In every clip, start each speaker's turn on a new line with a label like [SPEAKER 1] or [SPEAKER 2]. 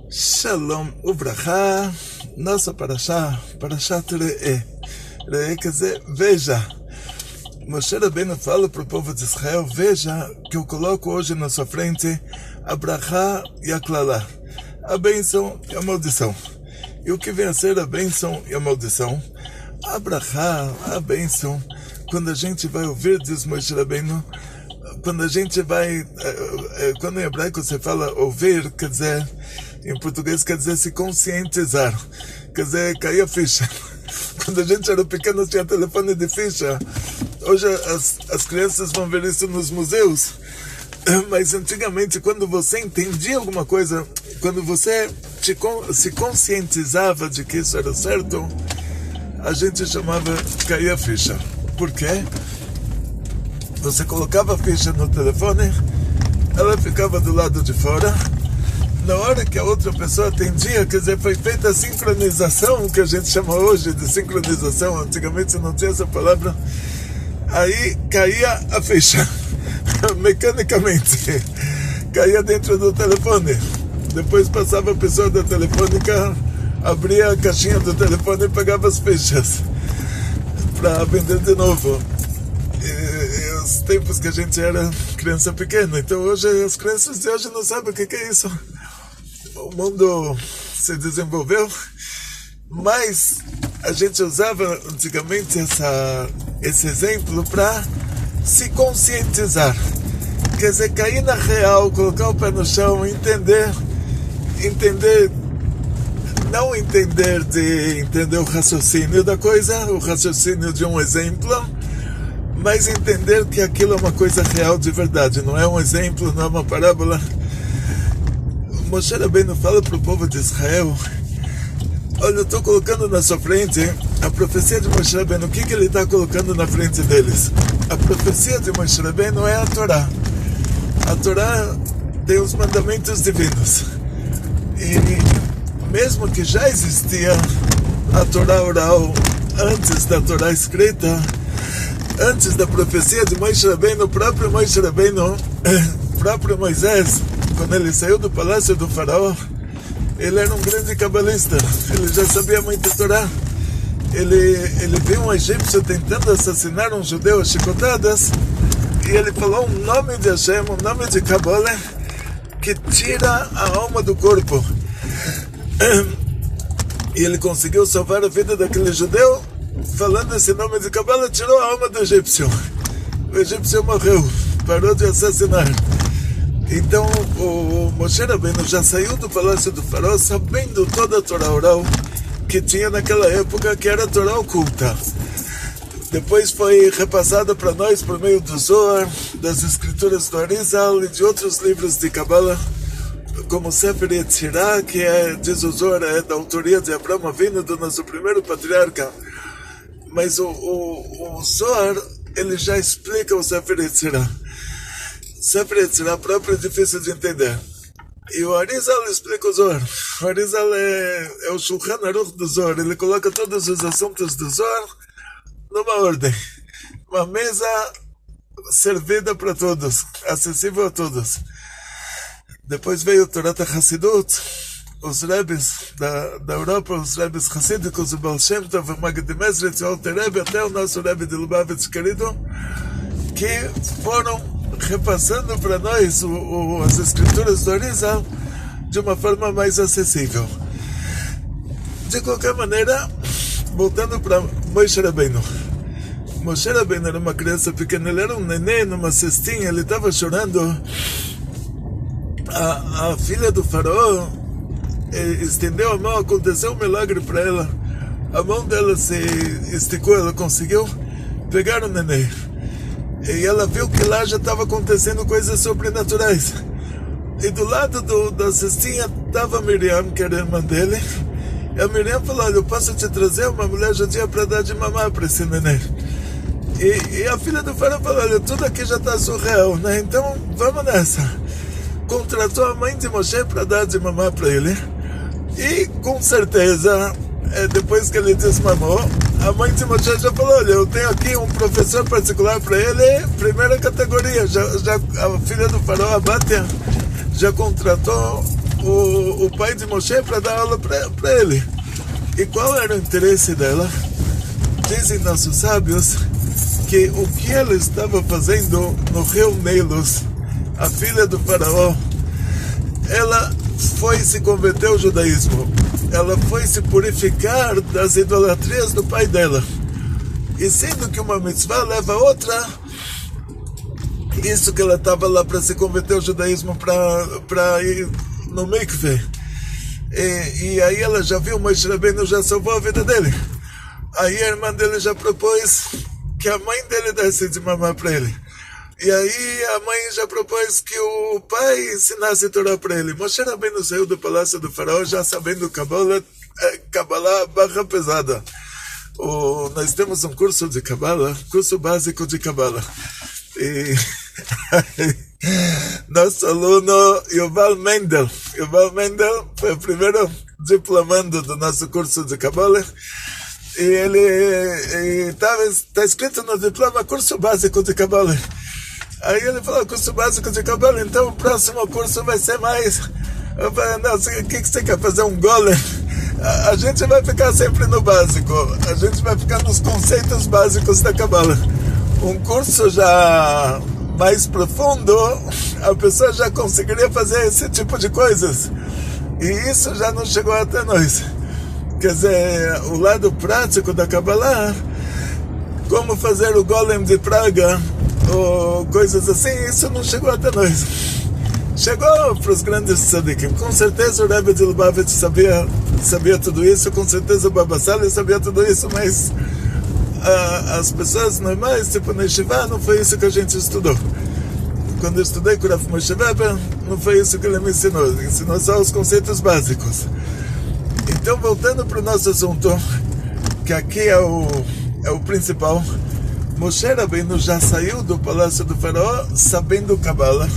[SPEAKER 1] Shalom Ubraha, nossa Parashat Re'eh. Re'eh quer dizer, veja. Moshe Rabbeinu fala para o povo de Israel, veja que eu coloco hoje na sua frente a Brachá e a Klalá, a bênção e a maldição. E o que vem a ser a bênção e a maldição? A Brachá, a bênção, quando a gente vai ouvir, diz Moshe Rabbeinu, quando a gente vai, quando em hebraico você fala ouvir, quer dizer, em português quer dizer se conscientizar, quer dizer, cair a ficha. Quando a gente era pequeno tinha telefone de ficha. Hoje as crianças vão ver isso nos museus. Mas antigamente, quando você entendia alguma coisa, quando você se conscientizava de que isso era certo, a gente chamava cair a ficha. Por quê? Você colocava a ficha no telefone, ela ficava do lado de fora. Na hora que a outra pessoa atendia, quer dizer, foi feita a sincronização, que a gente chama hoje de sincronização, antigamente não tinha essa palavra, aí caía a ficha, mecanicamente, caía dentro do telefone. Depois passava a pessoa da telefônica, abria a caixinha do telefone e pegava as fichas para vender de novo. E os tempos que a gente era criança pequena, então hoje as crianças de hoje não sabem o que é isso. O mundo se desenvolveu, mas a gente usava antigamente esse exemplo para se conscientizar. Quer dizer, cair na real, colocar o pé no chão, entender, não entender de entender o raciocínio da coisa, o raciocínio de um exemplo, mas entender que aquilo é uma coisa real de verdade, não é um exemplo, não é uma parábola. Moshe Rabbeinu fala para o povo de Israel, olha, eu estou colocando na sua frente a profecia de Moshe Rabbeinu. O que ele está colocando na frente deles? A profecia de Moshe Rabbeinu é a Torá. A Torá tem os mandamentos divinos. E mesmo que já existia a Torá oral antes da Torá escrita, antes da profecia de Moshe Rabbeinu, o próprio Moshe Rabbeinu, o próprio Moisés, quando ele saiu do palácio do faraó, ele era um grande cabalista, ele já sabia muito Torá. Ele viu um egípcio tentando assassinar um judeu a chicotadas, e ele falou um nome de Hashem, um nome de Kabbalah, que tira a alma do corpo. E ele conseguiu salvar a vida daquele judeu, falando esse nome de Kabbalah, tirou a alma do egípcio. O egípcio morreu, parou de assassinar. Então o Moshe Rabbeinu já saiu do palácio do faraó sabendo toda a Torá oral que tinha naquela época, que era a Torá oculta. Depois foi repassada para nós por meio do Zohar, das escrituras do Arizal e de outros livros de Kabbalah, como Sefer Yetzirah, que diz o Zohar, é da autoria de Abraão Avinu, do nosso primeiro patriarca. Mas o Zohar, ele já explica o Sefer Yetzirah. Sefer Yetzirah próprio é difícil de entender. E o Arizal explica o Zohar. O Arizal é o Shulchan Aruch do Zohar. Ele coloca todos os assuntos do Zohar numa ordem. Uma mesa servida para todos, acessível a todos. Depois veio o Torat HaChassidut, os rebes da Europa, os rebes hassídicos, o Baal Shem Tov, o Magid Mezritz, o Alter Rebbe, até o nosso Rebbe de Lubavitch querido, que foram repassando para nós as escrituras do Arizal de uma forma mais acessível. De qualquer maneira, voltando para Moshe Rabbeinu. Moshe Rabbeinu era uma criança pequena, ele era um neném numa cestinha, ele estava chorando. A filha do faraó estendeu a mão, aconteceu um milagre para ela. A mão dela se esticou, ela conseguiu pegar o neném. E ela viu que lá já estava acontecendo coisas sobrenaturais. E do lado da cestinha estava Miriam, que era a irmã dele. E a Miriam falou, olha, eu posso te trazer uma mulher judia para dar de mamar para esse neném. E a filha do faraó falou, olha, tudo aqui já está surreal, né? Então vamos nessa. Contratou a mãe de Moshe para dar de mamar para ele. E com certeza, depois que ele desmamou, a mãe de Moshe já falou, olha, eu tenho aqui um professor particular para ele, primeira categoria. Já a filha do faraó, a Batia, já contratou o pai de Moshe para dar aula para ele. E qual era o interesse dela? Dizem nossos sábios que o que ela estava fazendo no rio Neilos, a filha do faraó, ela foi se converter ao judaísmo. Ela foi se purificar das idolatrias do pai dela. E sendo que uma mitzvah leva a outra, isso que ela estava lá para se converter ao judaísmo, para ir no mikveh. E aí ela já viu, Moshe Rabbeinu já salvou a vida dele. Aí a irmã dele já propôs que a mãe dele desse de mamar para ele. E aí a mãe já propôs que o pai ensinasse a Torá para ele. Moshe Rabbeinu saiu do palácio do faraó já sabendo Kabbalah barra pesada. Nós temos um curso de Kabbalah, curso básico de Kabbalah. E nosso aluno Yuval Mendel foi o primeiro diplomando do nosso curso de Kabbalah. E ele está escrito no diploma curso básico de Kabbalah. Aí ele falou, curso básico de Kabbalah, então o próximo curso vai ser mais... Eu falei, não, o que você quer fazer? Um golem? A gente vai ficar sempre no básico, a gente vai ficar nos conceitos básicos da Kabbalah. Um curso já mais profundo, a pessoa já conseguiria fazer esse tipo de coisas. E isso já não chegou até nós. Quer dizer, o lado prático da Kabbalah, como fazer o golem de praga, ou coisas assim, isso não chegou até nós. Chegou para os grandes tzadikim. Com certeza o Rebbe de Lubavitch sabia tudo isso, com certeza o Baba Sali sabia tudo isso, mas as pessoas normais, tipo na Yeshiva, não foi isso que a gente estudou. Quando eu estudei com o Rav Moshe Weber, não foi isso que ele me ensinou. Ele ensinou só os conceitos básicos. Então, voltando para o nosso assunto, que aqui é o principal, Moshe Rabbeinu já saiu do palácio do faraó sabendo Kabbalah,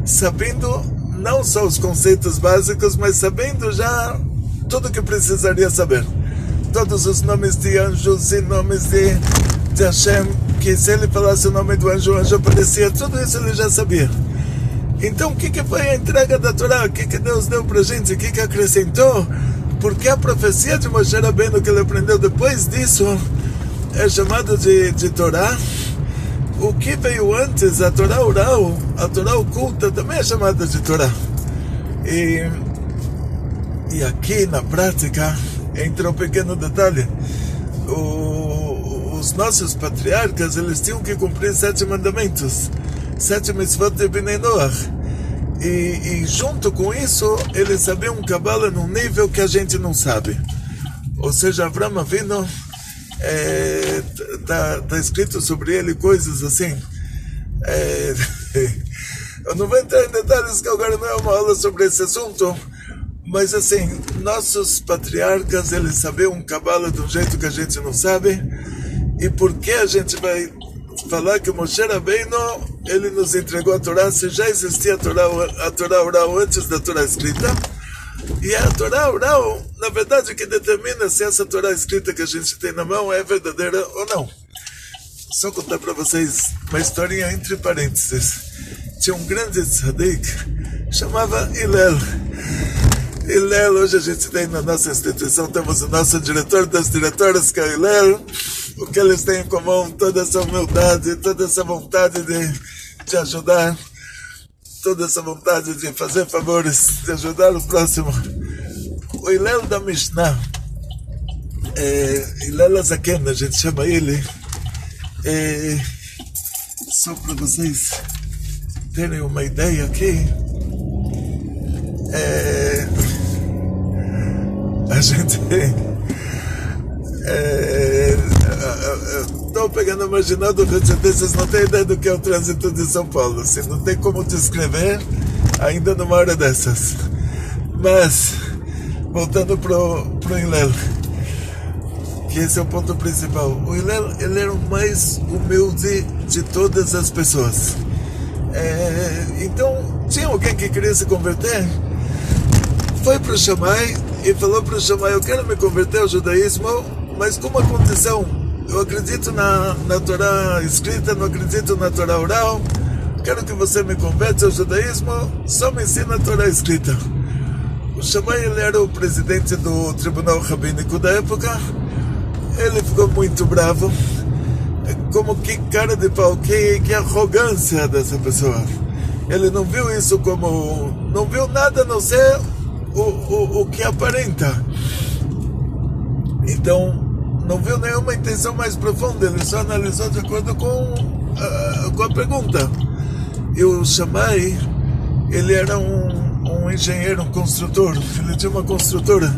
[SPEAKER 1] sabendo não só os conceitos básicos, mas sabendo já tudo que precisaria saber. Todos os nomes de anjos e nomes de Hashem, que se ele falasse o nome do anjo, o anjo aparecia, tudo isso ele já sabia. Então, o que foi a entrega da Torá? O que Deus deu para a gente? O que acrescentou? Porque a profecia de Moshe Rabbeinu que ele aprendeu depois disso é chamado de Torá. O que veio antes, a Torá oral, a Torá oculta, também é chamada de Torá. E aqui na prática entra um pequeno detalhe. Os nossos patriarcas, eles tinham que cumprir 7 mandamentos, 7 mitzvot de Bnei Noach. E junto com isso, eles sabiam Kabbalah num nível que a gente não sabe. Ou seja, Avraham Avinu, tá escrito sobre ele coisas assim. Eu não vou entrar em detalhes, que agora não é uma aula sobre esse assunto, mas assim, nossos patriarcas, eles sabiam Kabbalah de um jeito que a gente não sabe. E por que a gente vai falar que Moshe Rabbeinu, ele nos entregou a Torá, se já existia a Torá oral antes da Torá escrita? E a Torá oral, na verdade, que determina se essa Torá escrita que a gente tem na mão é verdadeira ou não. Só contar para vocês uma historinha entre parênteses. Tinha um grande tzadik, chamava Hillel. Hillel, hoje a gente tem na nossa instituição, temos o nosso diretor das diretoras, que é Hillel. O que eles têm em comum, toda essa humildade, toda essa vontade de ajudar, toda essa vontade de fazer favores, de ajudar o próximo. O Hillel da Mishnah, Hillel Azaken, a gente chama ele, só para vocês terem uma ideia aqui, a gente... Estou pegando a marginal do Rio de Janeiro, vocês não têm ideia do que é o trânsito de São Paulo. Assim, não tem como descrever ainda numa hora dessas. Mas, voltando pro Hillel, que esse é o ponto principal. O Hillel, ele era o mais humilde de todas as pessoas. Então, tinha alguém que queria se converter, foi para o Shammai e falou para o Shammai: eu quero me converter ao judaísmo, mas com uma condição: eu acredito na Torá escrita, não acredito na Torá oral, quero que você me converte ao judaísmo, só me ensina a Torá escrita. o Shammai, ele era o presidente do tribunal rabínico da época. Ele ficou muito bravo. Como que cara de pau, que arrogância dessa pessoa. Ele não viu isso como... Não viu nada a não ser o que aparenta. Então, não viu nenhuma intenção mais profunda. Ele só analisou de acordo com a pergunta. E o Shammai, ele era um engenheiro, um construtor. Ele tinha uma construtora.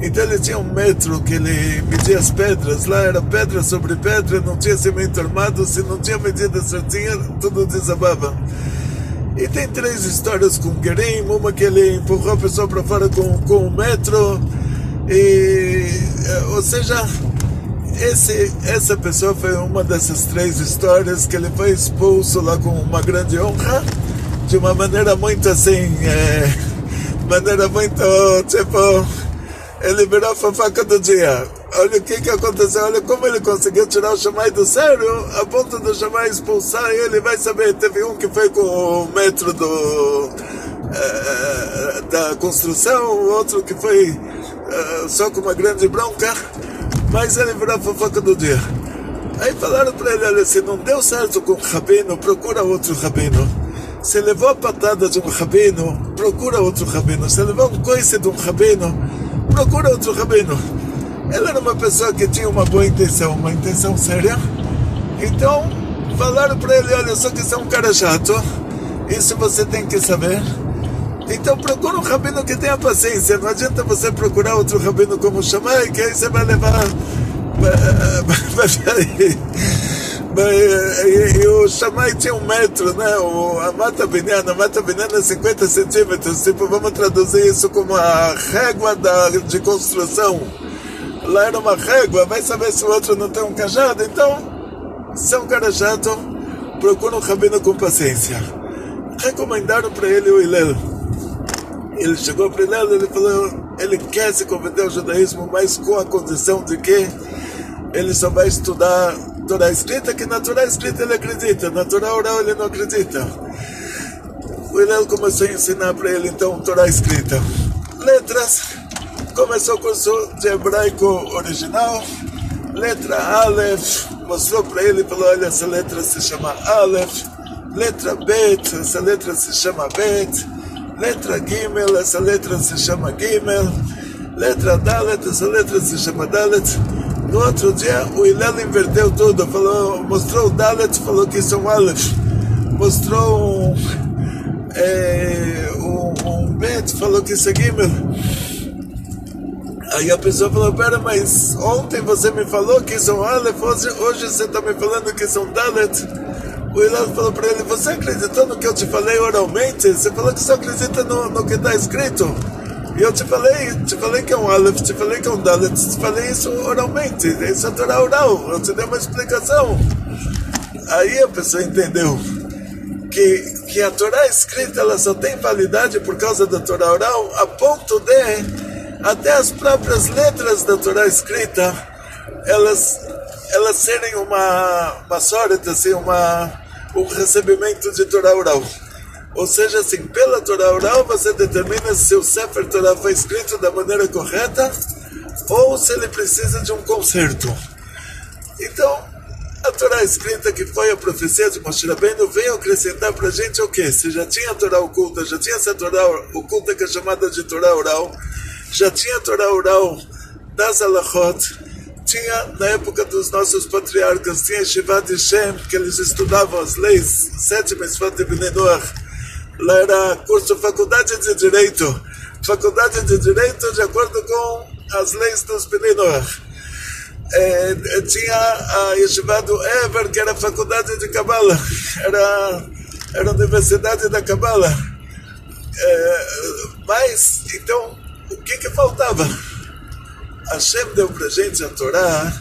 [SPEAKER 1] Então ele tinha um metro que ele media as pedras. Lá era pedra sobre pedra, não tinha cimento armado. Se não tinha medida certinha, tudo desabava. E tem 3 histórias com Gerim. Uma que ele empurrou a pessoa para fora com um metro. Ou seja, essa pessoa foi uma dessas 3 histórias que ele foi expulso lá com uma grande honra, de uma maneira muito assim, maneira muito, tipo, ele virou a fofoca do dia. Olha o que aconteceu, olha como ele conseguiu tirar o Shammai do sério, a ponto do Shammai expulsar ele. Vai saber, teve um que foi com o metro da construção, o outro que foi só com uma grande bronca, mas ele virou a fofoca do dia. Aí falaram para ele, olha, se não deu certo com o rabino, procura outro rabino. Se levou a patada de um rabino, procura outro rabino. Se levou um coice de um rabino, procura outro rabino. Ele era uma pessoa que tinha uma boa intenção, uma intenção séria. Então falaram para ele, olha, só que você é um cara chato, isso você tem que saber. Então procura um rabino que tenha paciência. Não adianta você procurar outro rabino como o Shammai, que aí você vai levar... E o Shammai tinha 1 metro, né? A mata biniana é 50 centímetros. Tipo, vamos traduzir isso como a régua de construção. Lá era uma régua, vai saber se o outro não tem um cajado. Então, se é um cara chato, procura um rabino com paciência. Recomendaram para ele o Hillel. Ele chegou para Hillel, ele falou, ele quer se converter ao judaísmo, mas com a condição de que ele só vai estudar Torá escrita, que na Torá escrita ele acredita, na Torá oral ele não acredita. O Hillel começou a ensinar para ele então Torá escrita. Letras, começou o curso de hebraico original, letra Aleph, mostrou para ele, falou, olha, essa letra se chama Aleph, letra Bet, essa letra se chama Bet, letra Gimel, essa letra se chama Gimel, letra Dalet, essa letra se chama Dalet. No outro dia, o Hillel inverteu tudo, falou, mostrou o Dalet, falou que isso é um Aleph, mostrou um Bet, falou que isso é Gimel. Aí a pessoa falou, pera, mas ontem você me falou que isso é um Aleph, hoje você está me falando que isso é um Dalet. O Hillel falou para ele, você acreditou no que eu te falei oralmente? Você falou que só acredita no que está escrito. E eu te falei que é um Aleph, te falei que é um Dalet, te falei isso oralmente, isso é Torá oral, eu te dei uma explicação. Aí a pessoa entendeu que a Torá escrita ela só tem validade por causa da Torá oral, a ponto de até as próprias letras da Torá escrita elas serem uma sorte, assim, um recebimento de Torá oral. Ou seja, assim, pela Torá oral você determina se o Sefer Torá foi escrito da maneira correta ou se ele precisa de um conserto. Então, a Torá escrita, que foi a profecia de Moshe Rabbeinu, veio acrescentar para a gente o quê? Se já tinha a Torá oculta, já tinha essa Torá oculta que é chamada de Torá oral, já tinha a Torá oral das Alachot, tinha, na época dos nossos patriarcas, tinha Shivat de Shem, que eles estudavam as leis, 7 Mitzvot de Bnei Noach. Lá era curso Faculdade de Direito de acordo com as leis dos Bnei Noach. Tinha a Yeshiva do Ever, que era a Faculdade de Kabbalah, era a Universidade da Kabbalah. Mas, então, o que faltava? Hashem deu pra gente a Torá,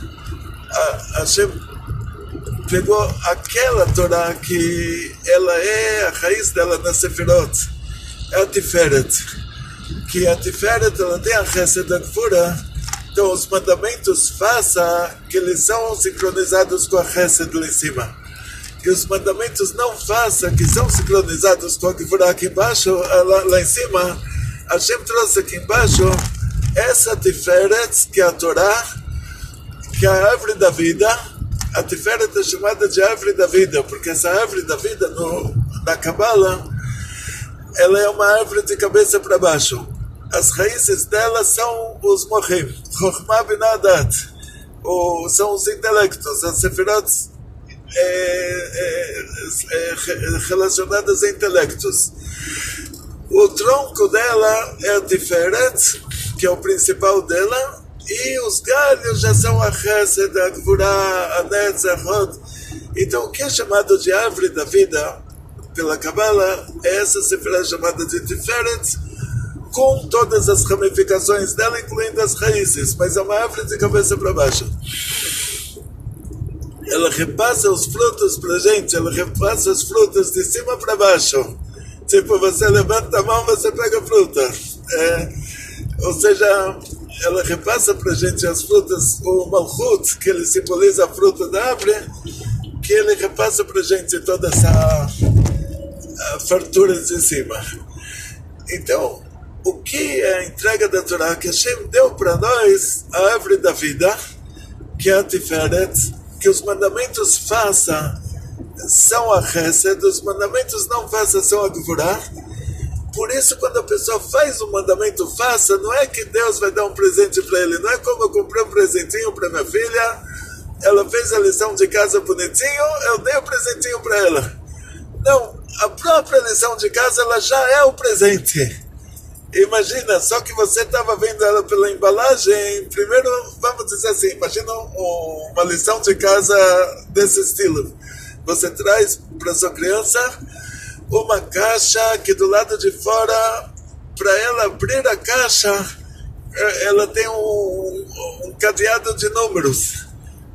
[SPEAKER 1] Hashem pegou aquela Torá que ela é a raiz dela na Sefirot, é a Tiferet, que a Tiferet ela tem a Chesed da Gvura, então os mandamentos faça que eles são sincronizados com a Chesed lá em cima, que os mandamentos não faça que são sincronizados com a Gvura aqui embaixo, lá em cima, Hashem trouxe aqui embaixo essa Tiferet, que é a Torá, que é a árvore da vida. A Tiferet é chamada de árvore da vida, porque essa árvore da vida na Kabbalah, ela é uma árvore de cabeça para baixo. As raízes dela são os Mohim, Chokhmah Binah Adat, são os intelectos, as Sefirot relacionadas a intelectos. O tronco dela é a Tiferet, que é o principal dela, e os galhos já são a Chesed, a Gvurah, a Netz, a Hod. Então, o que é chamado de árvore da vida pela Kabbalah é essa Sefirah chamada de Tiferet, com todas as ramificações dela, incluindo as raízes, mas é uma árvore de cabeça para baixo. Ela repassa os frutos para a gente, ela repassa os frutos de cima para baixo. Tipo, você levanta a mão, você pega a fruta. Ou seja, ela repassa para a gente as frutas, o Malchut, que ele simboliza a fruta da árvore, que ele repassa para a gente toda essa fartura de cima. Então, o que é a entrega da Torá? Que Hashem deu para nós a árvore da vida, que é a Tiferet, que os mandamentos faça são a Chesed, os mandamentos não faça são a Gvurah. Por isso, quando a pessoa faz um mandamento faça, não é que Deus vai dar um presente para ele, não é como eu comprei um presentinho para minha filha, ela fez a lição de casa bonitinho, eu dei o presentinho para ela. Não, a própria lição de casa ela já é o presente. Imagina, só que você estava vendo ela pela embalagem. Primeiro, vamos dizer assim, imagina uma lição de casa desse estilo. Você traz para sua criança uma caixa que do lado de fora, para ela abrir a caixa, ela tem um cadeado de números.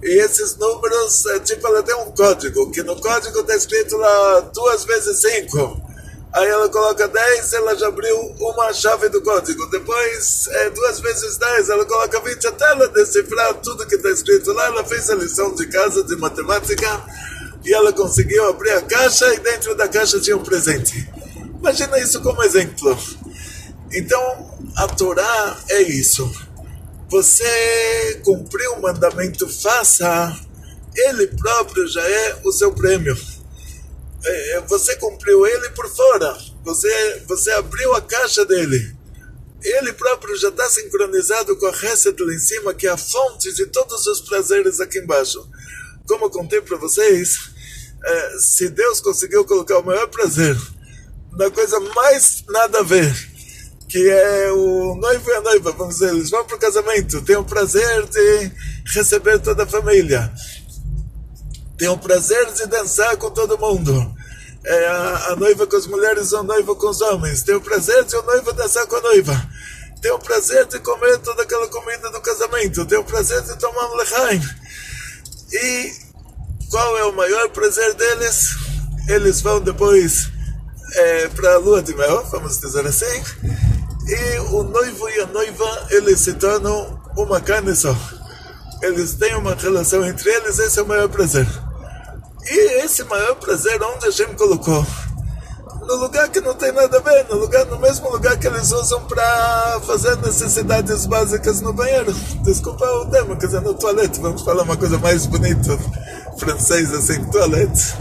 [SPEAKER 1] E esses números, tipo, ela tem um código, que no código está escrito lá 2 vezes 5. Aí ela coloca 10, ela já abriu uma chave do código. Depois, 2 vezes 10, ela coloca 20, até ela decifrar tudo que está escrito lá. Ela fez a lição de casa de matemática e ela conseguiu abrir a caixa e dentro da caixa tinha um presente. Imagina isso como exemplo. Então, a Torá é isso. Você cumpriu o mandamento, faça, ele próprio já é o seu prêmio. Você cumpriu ele por fora, você abriu a caixa dele, ele próprio já está sincronizado com a Chesed lá em cima, que é a fonte de todos os prazeres aqui embaixo. Como eu contei para vocês, se Deus conseguiu colocar o maior prazer na coisa mais nada a ver, que é o noivo e a noiva, vamos dizer, eles vão para o casamento, tem o prazer de receber toda a família, tem o prazer de dançar com todo mundo, a noiva com as mulheres, o noivo com os homens, tem o prazer de o noivo dançar com a noiva, tem o prazer de comer toda aquela comida do casamento, tem o prazer de tomar um lechaim. E qual é o maior prazer deles? Eles vão depois para a lua de mel, vamos dizer assim, e o noivo e a noiva, eles se tornam uma carne só. Eles têm uma relação entre eles, esse é o maior prazer. E esse maior prazer, onde a gente colocou? No lugar que não tem nada a ver, no mesmo lugar que eles usam para fazer necessidades básicas no banheiro. Desculpa o termo, quer dizer, no toalete. Vamos falar uma coisa mais bonita, francês assim, toalete.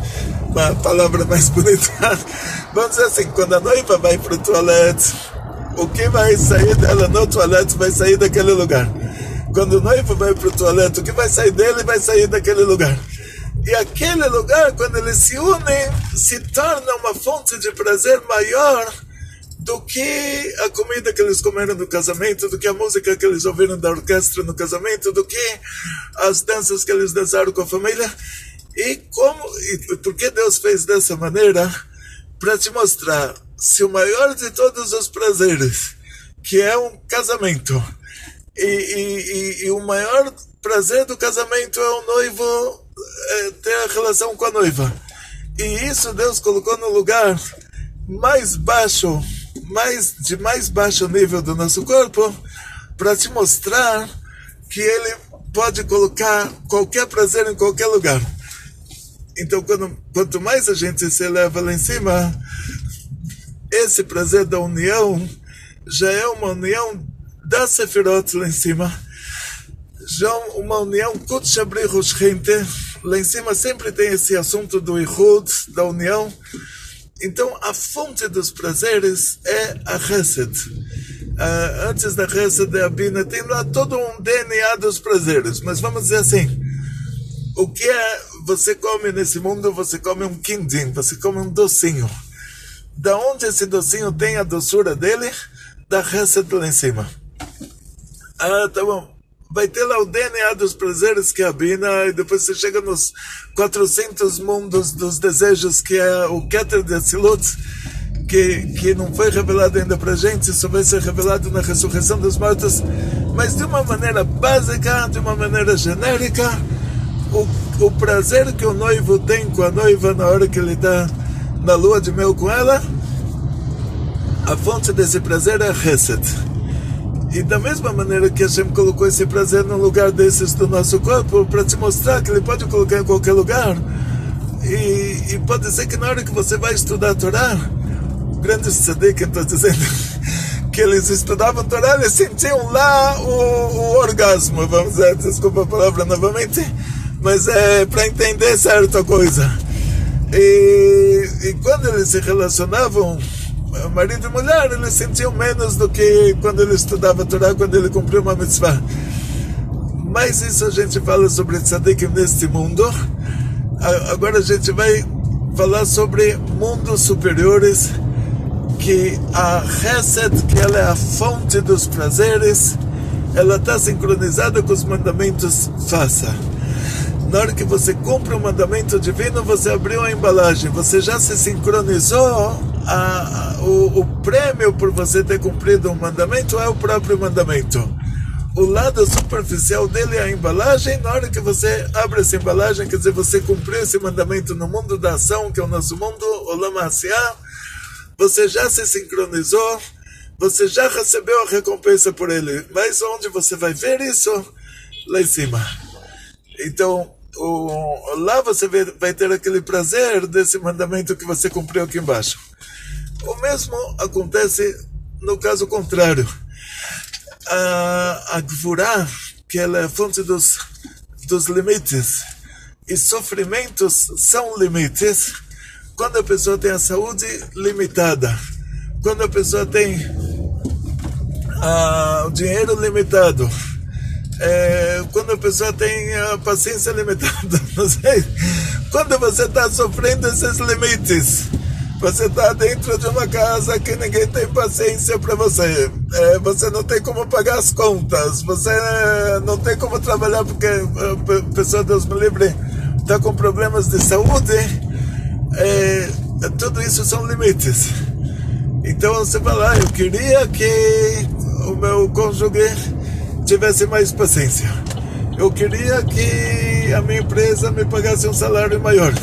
[SPEAKER 1] Uma palavra mais bonita. Vamos dizer assim, quando a noiva vai para o toalete, o que vai sair dela no toalete vai sair daquele lugar. Quando o noivo vai para o toalete, o que vai sair dele vai sair daquele lugar. E aquele lugar, quando eles se unem, se torna uma fonte de prazer maior do que a comida que eles comeram no casamento, do que a música que eles ouviram da orquestra no casamento, do que as danças que eles dançaram com a família. E por que Deus fez dessa maneira? Para te mostrar, se o maior de todos os prazeres, que é um casamento, e o maior prazer do casamento é o noivo ter a relação com a noiva, e isso Deus colocou no lugar mais baixo, de mais baixo nível do nosso corpo, para te mostrar que ele pode colocar qualquer prazer em qualquer lugar. Então, quanto mais a gente se eleva lá em cima, esse prazer da união já é uma união da Sefirot lá em cima, já uma união Kutsh Abrihu Shchinte. Lá em cima sempre tem esse assunto do Ihud, da união. Então a fonte dos prazeres é a Chesed. Antes da Chesed é a Bina, tem lá todo um DNA dos prazeres, mas vamos dizer assim, o que é você come nesse mundo? Você come um quindim, você come um docinho. Da onde esse docinho tem a doçura dele? Da Chesed lá em cima. Tá bom. Vai ter lá o DNA dos prazeres, que é a Bina, e depois você chega nos 400 mundos dos desejos, que é o Keter de Atzilut, que não foi revelado ainda pra gente, só vai ser revelado na ressurreição dos mortos, mas de uma maneira básica, de uma maneira genérica, o prazer que o noivo tem com a noiva na hora que ele está na lua de mel com ela, a fonte desse prazer é a Chesed. E da mesma maneira que Hashem colocou esse prazer num lugar desses do nosso corpo, para te mostrar que ele pode colocar em qualquer lugar, e pode ser que na hora que você vai estudar a Torá, grandes tzadikim estão dizendo que eles estudavam a Torá, eles sentiam lá o orgasmo, vamos dizer, desculpa a palavra novamente, mas é para entender certa coisa. E quando eles se relacionavam, marido e mulher, eles sentiam menos do que quando ele estudava a Torá, quando ele cumpriu uma mitzvah. Mas isso a gente fala sobre tzadikim neste mundo. Agora a gente vai falar sobre mundos superiores, que a Chesed, que ela é a fonte dos prazeres, ela está sincronizada com os mandamentos faça. Na hora que você cumpre o mandamento divino, você abriu a embalagem, você já se sincronizou. O prêmio por você ter cumprido um mandamento é o próprio mandamento. O lado superficial dele é a embalagem. Na hora que você abre essa embalagem, quer dizer, você cumpriu esse mandamento no mundo da ação, que é o nosso mundo, Olam Hasiah, você já se sincronizou, você já recebeu a recompensa por ele. Mas onde você vai ver isso? Lá em cima. Então, lá você vai ter aquele prazer desse mandamento que você cumpriu aqui embaixo. O mesmo acontece no caso contrário. A Gvurá, que ela é a fonte dos limites, e sofrimentos são limites, quando a pessoa tem a saúde limitada, quando a pessoa tem o dinheiro limitado, quando a pessoa tem a paciência limitada, não sei, quando você está sofrendo esses limites, você está dentro de uma casa que ninguém tem paciência para você, você não tem como pagar as contas, você não tem como trabalhar porque a pessoa, Deus me livre, está com problemas de saúde, tudo isso são limites. Então você vai lá, eu queria que o meu cônjuge tivesse mais paciência, eu queria que a minha empresa me pagasse um salário maior,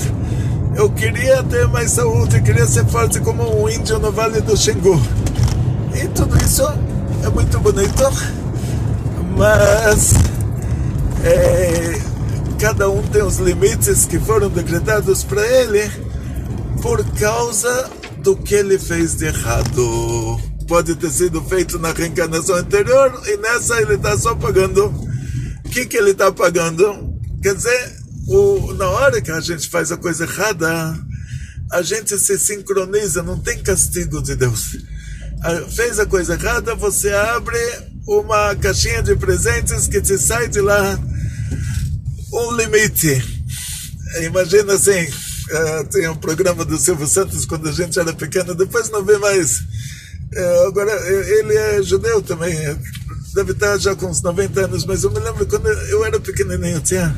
[SPEAKER 1] eu queria ter mais saúde, eu queria ser forte como um índio no Vale do Xingu. E tudo isso é muito bonito, mas cada um tem os limites que foram decretados para ele por causa do que ele fez de errado. Pode ter sido feito na reencarnação anterior e nessa ele está só pagando. O que ele está pagando? Quer dizer, na hora que a gente faz a coisa errada, a gente se sincroniza, não tem castigo de Deus. Fez a coisa errada, você abre uma caixinha de presentes que te sai de lá um limite. Imagina assim, tem um programa do Silvio Santos quando a gente era pequeno, depois não vê mais. Agora, ele é judeu também, deve estar já com uns 90 anos, mas eu me lembro quando eu era pequenininho, tinha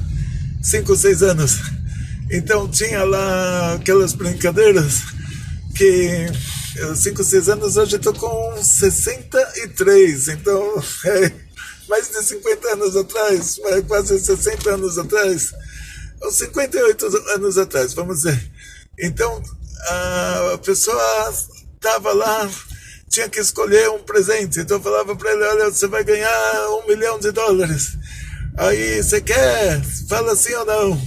[SPEAKER 1] 5 ou 6 anos. Então tinha lá aquelas brincadeiras que 5 ou 6 anos, hoje estou com 63, então mais de 50 anos atrás, quase 60 anos atrás, ou 58 anos atrás, vamos dizer. Então a pessoa estava lá, tinha que escolher um presente, então eu falava para ele, olha, você vai ganhar $1 milhão. Aí, você quer? Fala sim ou não.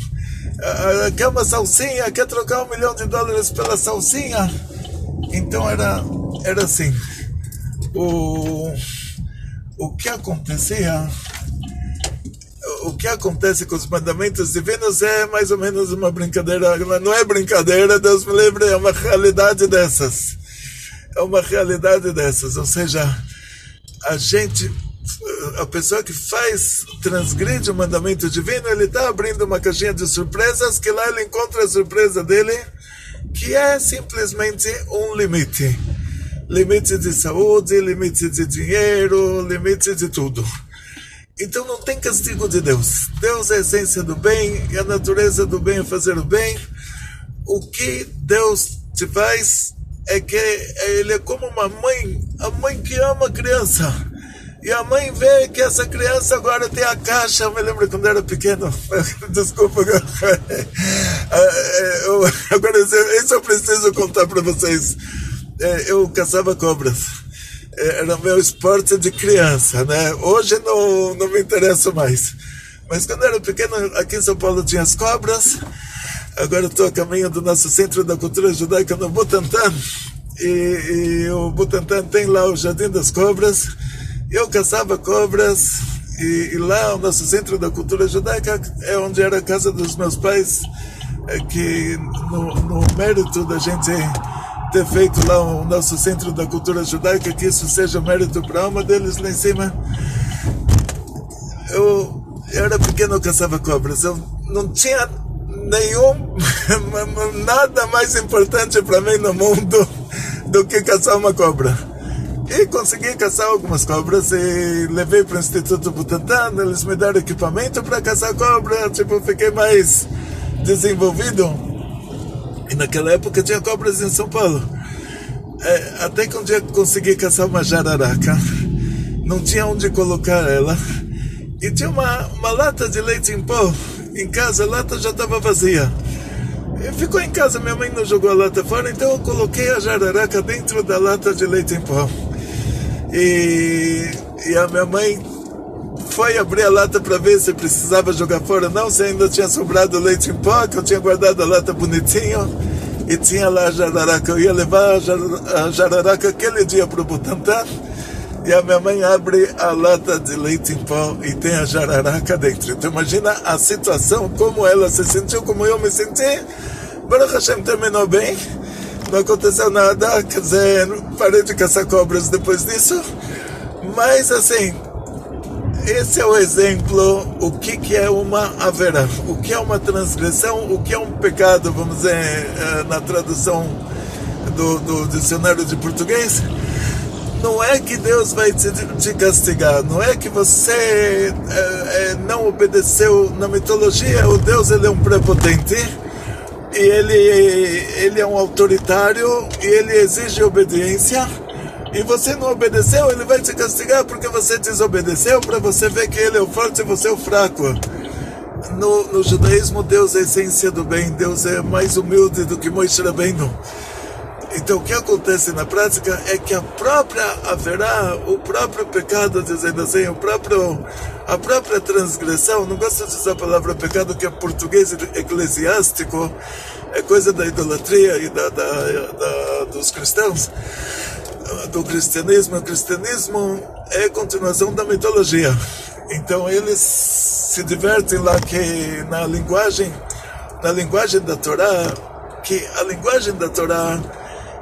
[SPEAKER 1] Quer uma salsinha? Quer trocar $1 milhão pela salsinha? Então era assim. o que acontecia, o que acontece com os mandamentos divinos é mais ou menos uma brincadeira, não é brincadeira, Deus me livre, é uma realidade dessas. É uma realidade dessas, ou seja, a pessoa que transgride o mandamento divino, ele está abrindo uma caixinha de surpresas, que lá ele encontra a surpresa dele, que é simplesmente um limite. Limite de saúde, limite de dinheiro, limite de tudo. Então não tem castigo de Deus. Deus é a essência do bem, e a natureza do bem é fazer o bem. O que Deus te faz é que ele é como uma mãe, a mãe que ama a criança. E a mãe vê que essa criança agora tem a caixa. Eu me lembro quando era pequeno. Desculpa. Agora, isso eu preciso contar para vocês. Eu caçava cobras. Era meu esporte de criança, né? Hoje não me interessa mais. Mas quando eu era pequeno, aqui em São Paulo tinha as cobras. Agora estou a caminho do nosso Centro da Cultura Judaica no Butantã. E o Butantã tem lá o Jardim das Cobras. Eu caçava cobras. E lá o nosso Centro da Cultura Judaica é onde era a casa dos meus pais. Que no mérito da gente ter feito lá o nosso Centro da Cultura Judaica, que isso seja mérito para a alma deles lá em cima. Eu era pequeno, eu caçava cobras. Eu não tinha nada mais importante para mim no mundo do que caçar uma cobra. E consegui caçar algumas cobras e levei para o Instituto Butantã. Eles me deram equipamento para caçar cobra. Fiquei mais desenvolvido. E naquela época tinha cobras em São Paulo. Até que um dia consegui caçar uma jararaca. Não tinha onde colocar ela. E tinha uma lata de leite em pó. Em casa a lata já estava vazia. E ficou em casa, minha mãe não jogou a lata fora, então eu coloquei a jararaca dentro da lata de leite em pó. E a minha mãe foi abrir a lata para ver se precisava jogar fora, não, se ainda tinha sobrado leite em pó, que eu tinha guardado a lata bonitinho, e tinha lá a jararaca. Eu ia levar a jararaca aquele dia para o Butantã, e a minha mãe abre a lata de leite em pó e tem a jararaca dentro. Então imagina a situação, como ela se sentiu, como eu me senti. Baruch Hashem, terminou bem, não aconteceu nada, quer dizer, parei de caçar cobras depois disso. Mas assim, esse é o exemplo, o que é uma haverá, o que é uma transgressão, o que é um pecado, vamos dizer, na tradução do dicionário de português. Não é que Deus vai te castigar, não é que você não obedeceu. Na mitologia, o Deus, ele é um prepotente, e ele é um autoritário, e ele exige obediência, e você não obedeceu, ele vai te castigar porque você desobedeceu, para você ver que ele é o forte e você é o fraco. No judaísmo, Deus é a essência do bem, Deus é mais humilde do que Moshe Rabbeinu. Então o que acontece na prática é que a própria haverá, o próprio pecado, dizendo assim, a própria transgressão, não gosto de usar a palavra pecado, que é português eclesiástico, é coisa da idolatria e dos cristãos, do cristianismo. O cristianismo é a continuação da mitologia. Então eles se divertem lá que na linguagem da Torá, que a linguagem da Torá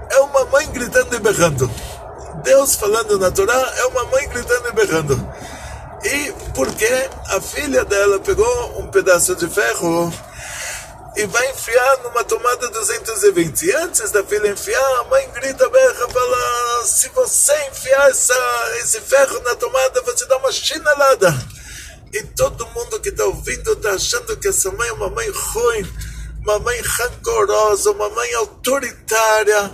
[SPEAKER 1] é uma mãe gritando e berrando. Deus falando na Torá é uma mãe gritando e berrando. E porque a filha dela pegou um pedaço de ferro e vai enfiar numa tomada 220. E antes da filha enfiar, a mãe grita, berra, fala: se você enfiar esse ferro na tomada, vou te dar uma chinelada. E todo mundo que está ouvindo está achando que essa mãe é uma mãe ruim, uma mãe rancorosa, uma mãe autoritária.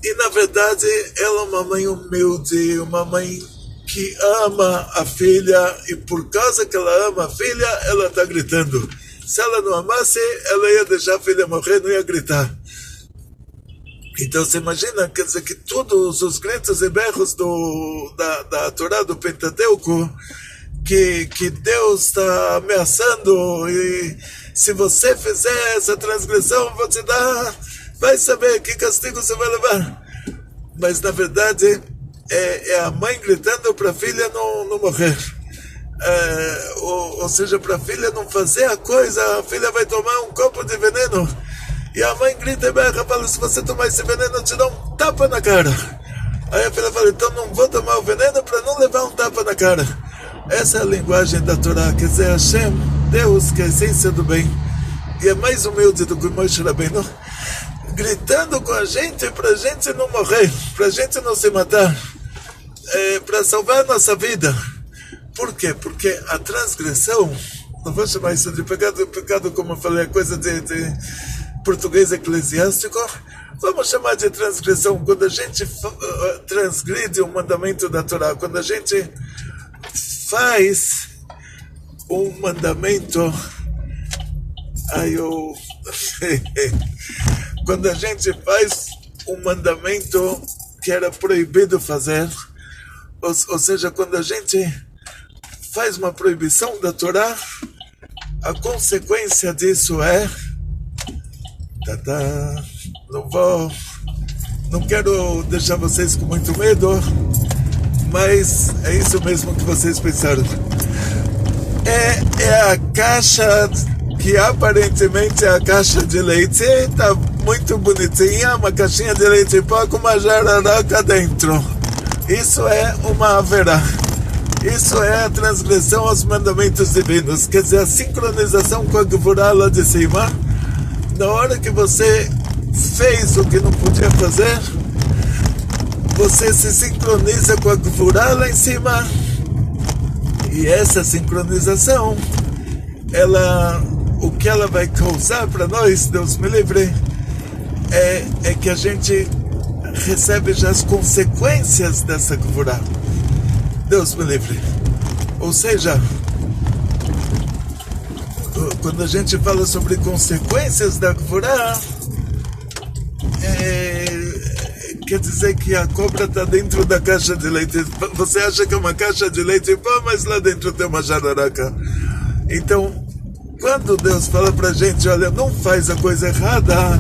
[SPEAKER 1] E na verdade ela é uma mãe humilde, uma mãe que ama a filha, e por causa que ela ama a filha, ela está gritando. Se ela não amasse, ela ia deixar a filha morrer, não ia gritar. Então você imagina, quer dizer, que todos os gritos e berros da Torá, do Pentateuco, que Deus está ameaçando, e se você fizer essa transgressão, você vai saber que castigo você vai levar. Mas na verdade, é a mãe gritando para a filha não morrer. Ou seja, para a filha não fazer a coisa, a filha vai tomar um copo de veneno. E a mãe grita e berra, fala, se você tomar esse veneno, eu te dou um tapa na cara. Aí a filha fala, então não vou tomar o veneno para não levar um tapa na cara. Essa é a linguagem da Torá, quer dizer, Hashem, Deus, que é a essência do bem, e é mais humilde do que o Moshe Rabbeinu, gritando com a gente para a gente não morrer, para a gente não se matar, para salvar nossa vida. Por quê? Porque a transgressão, não vou chamar isso de pecado, pecado como eu falei, é coisa de português eclesiástico, vamos chamar de transgressão quando a gente transgride o mandamento da Torá, quando a gente faz um mandamento, quando a gente faz um mandamento que era proibido fazer, ou seja, quando a gente faz uma proibição da Torá, a consequência disso é não quero deixar vocês com muito medo, mas é isso mesmo que vocês pensaram. É a caixa que aparentemente é a caixa de leite, está muito bonitinha, uma caixinha de leite em pó com uma jararaca dentro. Isso é uma haverá. Isso é a transgressão aos mandamentos divinos, quer dizer, a sincronização com a Gevurah lá de cima. Na hora que você fez o que não podia fazer, você se sincroniza com a Gevurah lá em cima. E essa sincronização, o que ela vai causar para nós, Deus me livre, é que a gente recebe já as consequências dessa Gevurah. Deus me livre. Ou seja, quando a gente fala sobre consequências da Gevurah, quer dizer que a cobra está dentro da caixa de leite. Você acha que é uma caixa de leite em pó, mas lá dentro tem uma jararaca. Então, quando Deus fala para a gente, olha, não faz a coisa errada,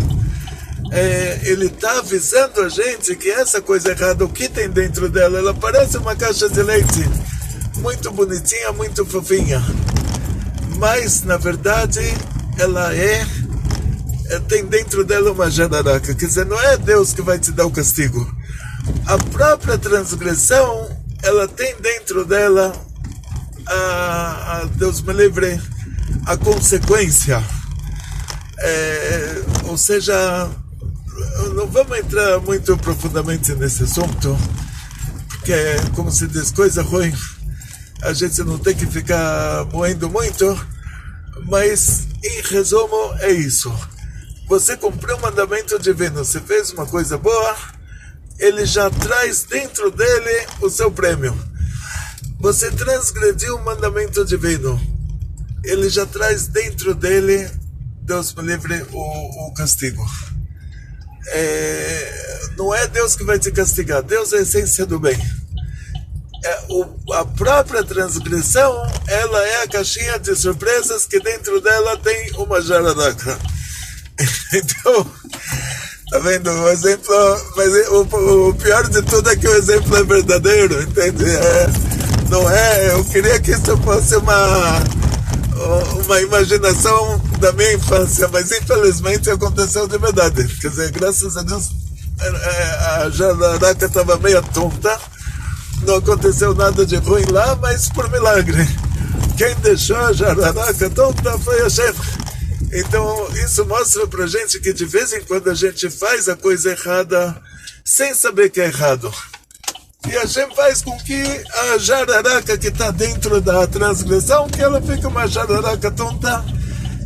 [SPEAKER 1] Ele está avisando a gente que essa coisa errada, o que tem dentro dela, ela parece uma caixa de leite, muito bonitinha, muito fofinha. Mas, na verdade, ela tem dentro dela uma jararaca. Quer dizer, não é Deus que vai te dar o castigo. A própria transgressão, ela tem dentro dela, Deus me livre, a consequência. Ou seja, não vamos entrar muito profundamente nesse assunto, porque, como se diz, coisa ruim, a gente não tem que ficar moendo muito, mas, em resumo, é isso. Você cumpriu o mandamento divino, você fez uma coisa boa, ele já traz dentro dele o seu prêmio. Você transgrediu o mandamento divino, ele já traz dentro dele, Deus me livre, o castigo. Não é Deus que vai te castigar, Deus é a essência do bem. A própria transgressão, ela é a caixinha de surpresas que dentro dela tem uma jararaca. Então, tá vendo? O exemplo, mas o pior de tudo é que o exemplo é verdadeiro, entende? Não é, eu queria que isso fosse uma imaginação da minha infância, mas infelizmente aconteceu de verdade. Quer dizer, graças a Deus, a jararaca estava meio tonta, não aconteceu nada de ruim lá, mas por milagre. Quem deixou a jararaca tonta foi a Hashem. Então, isso mostra pra gente que de vez em quando a gente faz a coisa errada sem saber que é errado. E a Hashem faz com que a jararaca que está dentro da transgressão, que ela fique uma jararaca tonta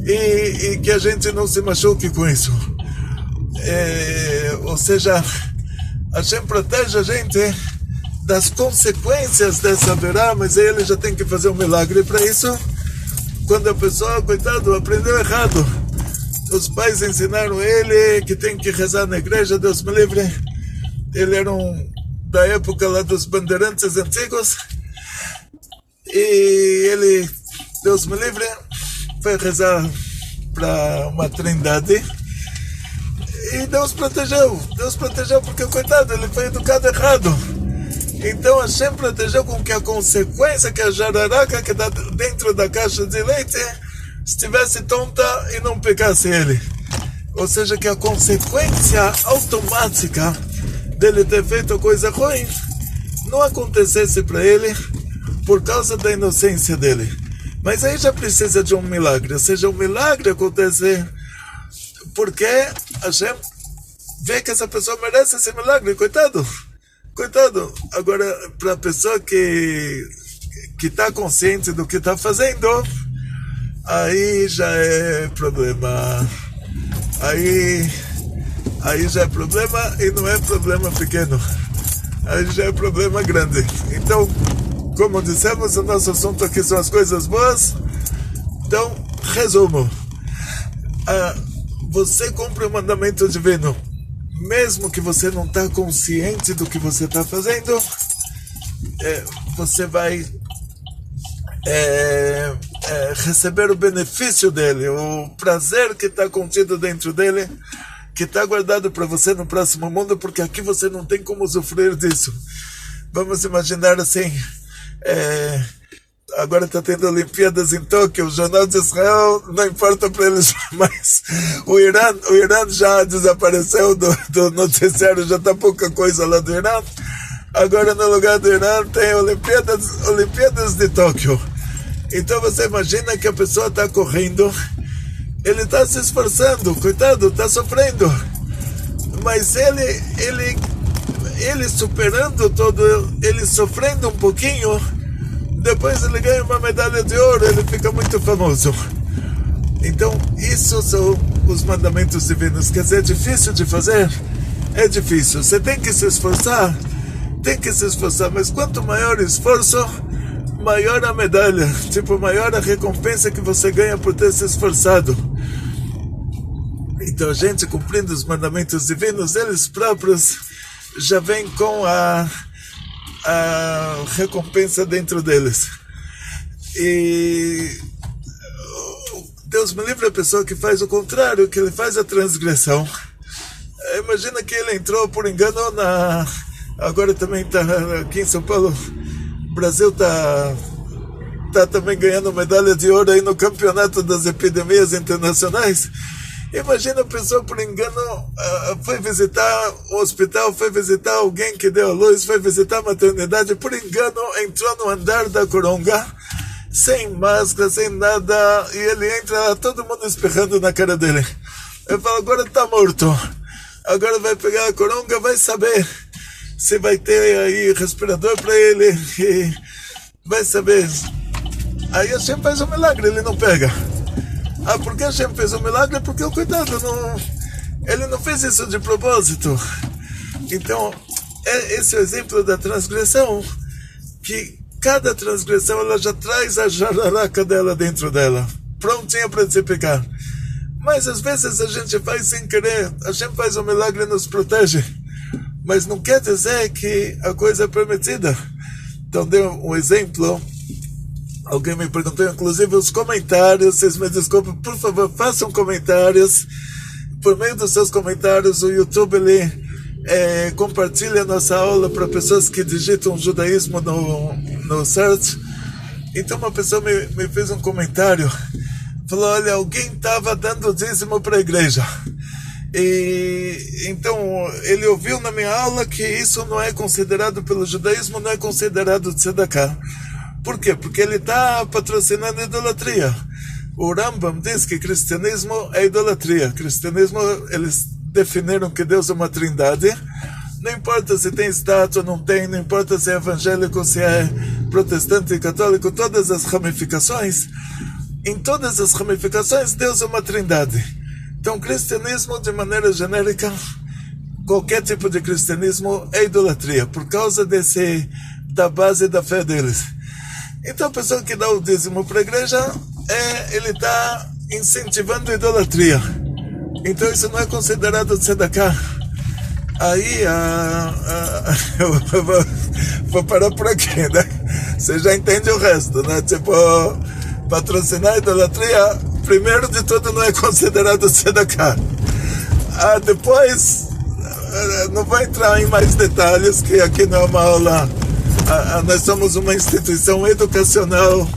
[SPEAKER 1] e que a gente não se machuque com isso. Ou seja, a Hashem protege a gente das consequências dessa verá, mas aí ele já tem que fazer um milagre para isso. Quando a pessoa, coitado, aprendeu errado, os pais ensinaram ele que tem que rezar na igreja, Deus me livre. Ele era da época lá dos bandeirantes antigos, e ele, Deus me livre, foi rezar para uma trindade, e Deus protegeu porque, coitado, ele foi educado errado. Então Hashem protegeu com que a consequência que a jararaca que está dentro da caixa de leite estivesse tonta e não pegasse ele. Ou seja, que a consequência automática dele ter feito coisa ruim não acontecesse para ele por causa da inocência dele. Mas aí já precisa de um milagre. Ou seja, o milagre acontece porque Hashem vê que essa pessoa merece esse milagre. Coitado. Agora, para a pessoa que está consciente do que está fazendo, aí já é problema. Aí já é problema e não é problema pequeno. Aí já é problema grande. Então, como dissemos, o nosso assunto aqui são as coisas boas. Então, resumo. Você cumpre o mandamento divino. Mesmo que você não está consciente do que você está fazendo, você vai receber o benefício dele, o prazer que está contido dentro dele, que está guardado para você no próximo mundo, porque aqui você não tem como usufruir disso. Vamos imaginar assim, agora está tendo Olimpíadas em Tóquio, o Jornal de Israel não importa para eles mais. O Irã já desapareceu do noticiário, já está pouca coisa lá do Irã. Agora no lugar do Irã tem Olimpíadas de Tóquio. Então você imagina que a pessoa está correndo, ele está se esforçando, coitado, está sofrendo. Mas ele superando todo, ele sofrendo um pouquinho, depois ele ganha uma medalha de ouro, ele fica muito famoso. Então, isso são os mandamentos divinos. Quer dizer, é difícil de fazer? É difícil. Você tem que se esforçar, mas quanto maior o esforço, maior a medalha, maior a recompensa que você ganha por ter se esforçado. Então, a gente cumprindo os mandamentos divinos, eles próprios já vêm com a recompensa dentro deles. E Deus me livre a pessoa que faz o contrário, que ele faz a transgressão. Imagina que ele entrou por engano agora também está aqui em São Paulo, o Brasil está também ganhando medalha de ouro aí no campeonato das epidemias internacionais. Imagina a pessoa por engano foi visitar o hospital, foi visitar alguém que deu a luz, foi visitar a maternidade, por engano entrou no andar da coronga, sem máscara, sem nada, e ele entra, todo mundo espirrando na cara dele. Eu falo, agora está morto, agora vai pegar a coronga, vai saber se vai ter aí respirador para ele, e vai saber. Aí a Hashem faz um milagre, ele não pega. Por que Hashem fez um milagre? Porque o cuidado, ele não fez isso de propósito. Então, esse é o exemplo da transgressão, que cada transgressão ela já traz a jararaca dela dentro dela, prontinha para se pegar. Mas às vezes a gente faz sem querer, Hashem faz um milagre e nos protege, mas não quer dizer que a coisa é permitida. Então, deu um exemplo. Alguém me perguntou, inclusive, os comentários, vocês me desculpem, por favor, façam comentários. Por meio dos seus comentários, o YouTube, ele compartilha a nossa aula para pessoas que digitam judaísmo no search. Então, uma pessoa me fez um comentário, falou, olha, alguém estava dando dízimo para a igreja. E então, ele ouviu na minha aula que isso não é considerado pelo judaísmo, não é considerado tzedakah. Por quê? Porque ele está patrocinando a idolatria. O Rambam diz que cristianismo é idolatria. Cristianismo, eles definiram que Deus é uma trindade. Não importa se tem estátua, não tem, não importa se é evangélico, se é protestante e católico, todas as ramificações, em todas as ramificações, Deus é uma trindade. Então, cristianismo, de maneira genérica, qualquer tipo de cristianismo é idolatria, por causa da base da fé deles. Então a pessoa que dá o dízimo para a igreja, ele está incentivando a idolatria. Então isso não é considerado tzedakah. Aí eu vou parar por aqui, né? Você já entende o resto, né? Patrocinar a idolatria, primeiro de tudo, não é considerado tzedakah. Depois, não vou entrar em mais detalhes, que aqui não é uma aula nós somos uma instituição educacional,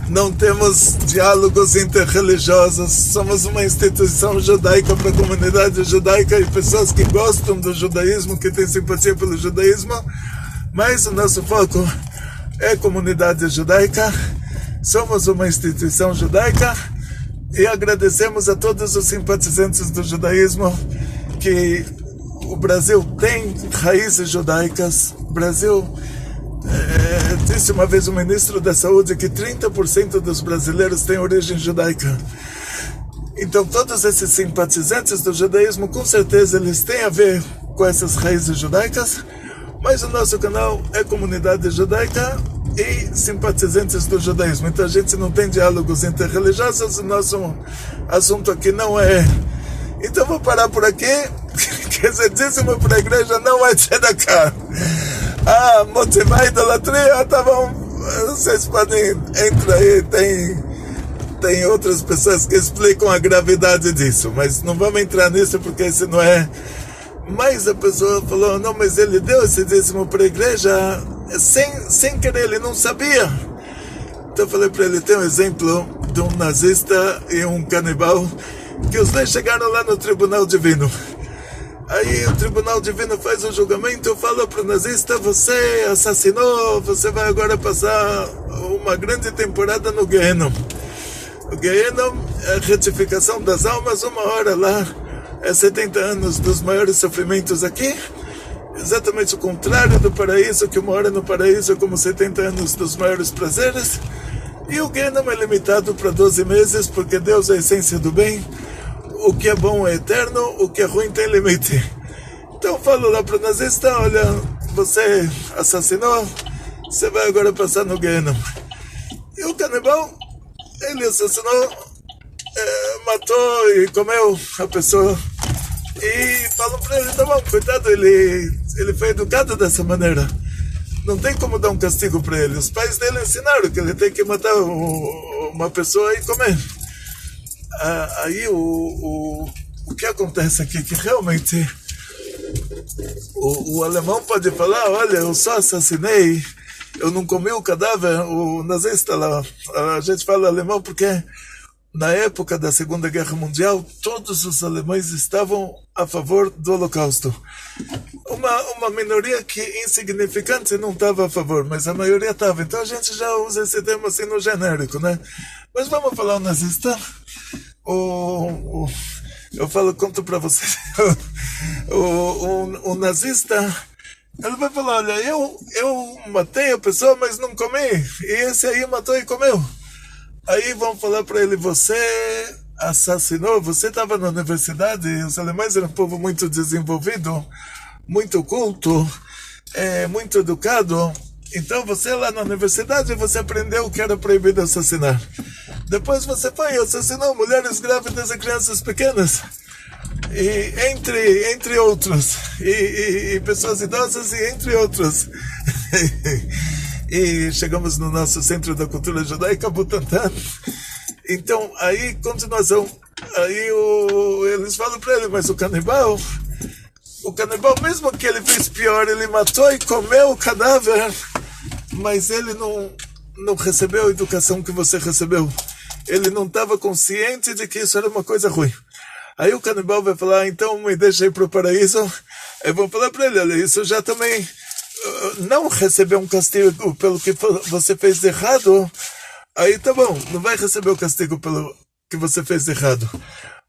[SPEAKER 1] não temos diálogos interreligiosos, somos uma instituição judaica para a comunidade judaica e pessoas que gostam do judaísmo, que têm simpatia pelo judaísmo, mas o nosso foco é comunidade judaica, somos uma instituição judaica e agradecemos a todos os simpatizantes do judaísmo que o Brasil tem raízes judaicas. O Brasil, disse uma vez o ministro da Saúde que 30% dos brasileiros têm origem judaica. Então todos esses simpatizantes do judaísmo, com certeza eles têm a ver com essas raízes judaicas, mas o nosso canal é comunidade judaica e simpatizantes do judaísmo. Então a gente não tem diálogos interreligiosos, o nosso assunto aqui não é... Então vou parar por aqui. Quer dizer, dízimo para a igreja não vai ser da cara. Motivar a idolatria, tá bom. Vocês podem entrar aí, tem outras pessoas que explicam a gravidade disso, mas não vamos entrar nisso porque isso não é. Mas a pessoa falou, não, mas ele deu esse dízimo para a igreja sem querer, ele não sabia. Então eu falei para ele, tem um exemplo de um nazista e um canibal, que os dois chegaram lá no tribunal divino. Aí o tribunal divino faz um julgamento, fala para o nazista, você assassinou, você vai agora passar uma grande temporada no Gehenom. O Gehenom é a retificação das almas, uma hora lá, é 70 anos dos maiores sofrimentos aqui, exatamente o contrário do paraíso, que uma hora no paraíso é como 70 anos dos maiores prazeres, e o Gehenom é limitado para 12 meses, porque Deus é a essência do bem. O que é bom é eterno, o que é ruim tem limite. Então eu falo lá para o nazista, olha, você assassinou, você vai agora passar no Gehenom. E o canibal, ele assassinou, matou e comeu a pessoa. E falam para ele, tá bom, coitado, ele foi educado dessa maneira. Não tem como dar um castigo para ele. Os pais dele ensinaram que ele tem que matar uma pessoa e comer. Aí o que acontece aqui, que realmente o alemão pode falar, olha, eu só assassinei, eu não comi o cadáver, o nazista lá, a gente fala alemão porque na época da Segunda Guerra Mundial todos os alemães estavam a favor do Holocausto. Uma minoria que insignificante não estava a favor, mas a maioria estava. Então a gente já usa esse termo assim no genérico, né? Mas vamos falar o nazista. Eu conto para vocês, o nazista, ele vai falar, olha, eu matei a pessoa, mas não comi, e esse aí matou e comeu. Aí vão falar para ele, você assassinou, você estava na universidade, os alemães eram um povo muito desenvolvido, muito culto, muito educado. Então você lá na universidade, você aprendeu que era proibido assassinar. Depois você foi e assassinou mulheres grávidas e crianças pequenas. E entre outros. E pessoas idosas e entre outros. E chegamos no nosso Centro da Cultura Judaica, Butantã. Então, aí, continuação. Aí eles falam para ele, mas o canibal, mesmo que ele fez pior, ele matou e comeu o cadáver, mas ele não recebeu a educação que você recebeu. Ele não estava consciente de que isso era uma coisa ruim. Aí o canibal vai falar, então me deixa ir para o paraíso. Eu vou falar para ele, olha, isso já também não recebeu um castigo pelo que você fez de errado. Aí tá bom, não vai receber o castigo pelo que você fez de errado.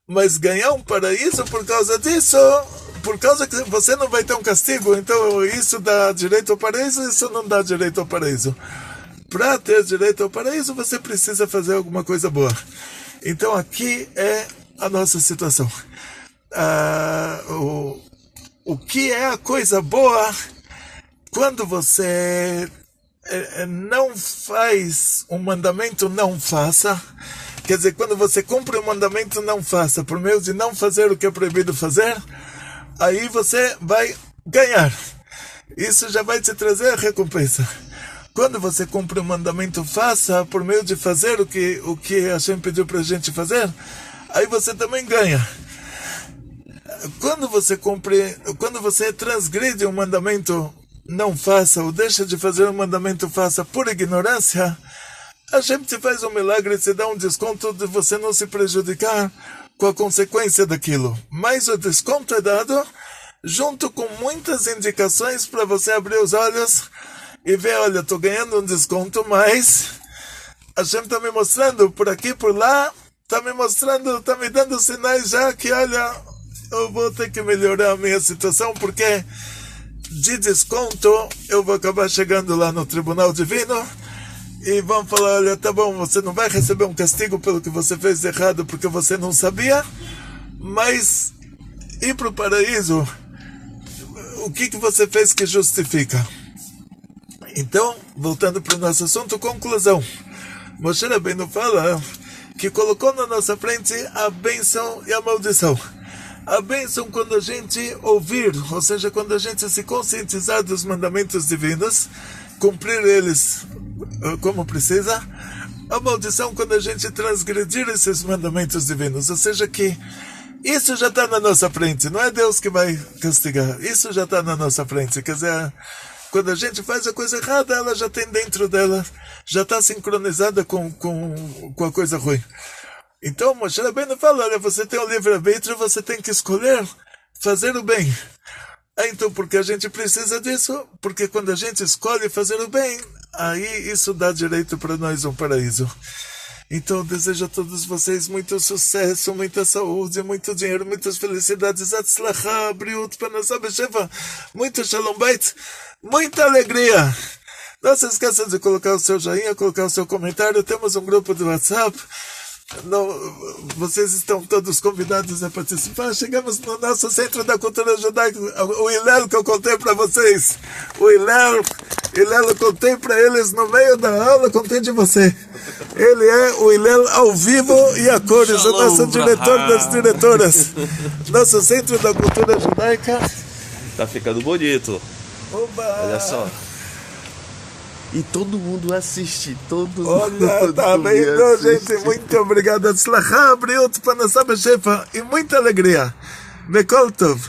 [SPEAKER 1] Mas ganhar um paraíso por causa disso, por causa que você não vai ter um castigo, então isso dá direito ao paraíso, isso não dá direito ao paraíso. Para ter direito ao paraíso, você precisa fazer alguma coisa boa. Então aqui é a nossa situação. O que é a coisa boa quando você não faz um mandamento, não faça. Quer dizer, quando você cumpre o mandamento, não faça, por meio de não fazer o que é proibido fazer, aí você vai ganhar. Isso já vai te trazer a recompensa. Quando você cumpre o mandamento, faça, por meio de fazer o que Hashem pediu para a gente fazer, aí você também ganha. Quando você transgride um mandamento, não faça, ou deixa de fazer um mandamento, faça por ignorância, a gente faz um milagre e te dá um desconto de você não se prejudicar com a consequência daquilo. Mas o desconto é dado junto com muitas indicações para você abrir os olhos e ver, olha, estou ganhando um desconto, mas a gente está me mostrando por aqui, por lá, está me mostrando, está me dando sinais já que, olha, eu vou ter que melhorar a minha situação, porque de desconto eu vou acabar chegando lá no Tribunal Divino e vão falar, olha, tá bom, você não vai receber um castigo pelo que você fez errado porque você não sabia, mas ir para o paraíso, o que você fez que justifica? Então, voltando para o nosso assunto, conclusão. Moshe Rabbeinu fala que colocou na nossa frente a bênção e a maldição. A bênção quando a gente ouvir, ou seja, quando a gente se conscientizar dos mandamentos divinos, cumprir eles como precisa. A maldição quando a gente transgredir esses mandamentos divinos, ou seja, que isso já está na nossa frente, não é Deus que vai castigar, isso já está na nossa frente, quer dizer, quando a gente faz a coisa errada, ela já tem dentro dela, já está sincronizada com a coisa ruim. Então, Moshe Rabbeinu fala, olha, você tem o livre-arbítrio, você tem que escolher fazer o bem. Então, porque a gente precisa disso? Porque quando a gente escolhe fazer o bem, aí isso dá direito para nós um paraíso. Então, desejo a todos vocês muito sucesso, muita saúde, muito dinheiro, muitas felicidades, atzlachá, briut, panasá, besheva, muito shalom bait, muita alegria. Não se esqueça de colocar o seu joinha, colocar o seu comentário. Temos um grupo do WhatsApp. Não, vocês estão todos convidados a participar. Chegamos no nosso Centro da Cultura Judaica, o Hillel que eu contei para vocês. O Hillel eu contei para eles no meio da aula, contei de você. Ele é o Hillel ao vivo e a cores, o nosso diretor das diretoras. Nosso Centro da Cultura Judaica.
[SPEAKER 2] Tá ficando bonito.
[SPEAKER 1] Oba!
[SPEAKER 2] Olha só. E todo mundo assiste, todo
[SPEAKER 1] Olha,
[SPEAKER 2] mundo
[SPEAKER 1] tá vendo, gente? Muito obrigado. Atzlachá, briut, panasá, besheva e muita alegria. Bekol tov.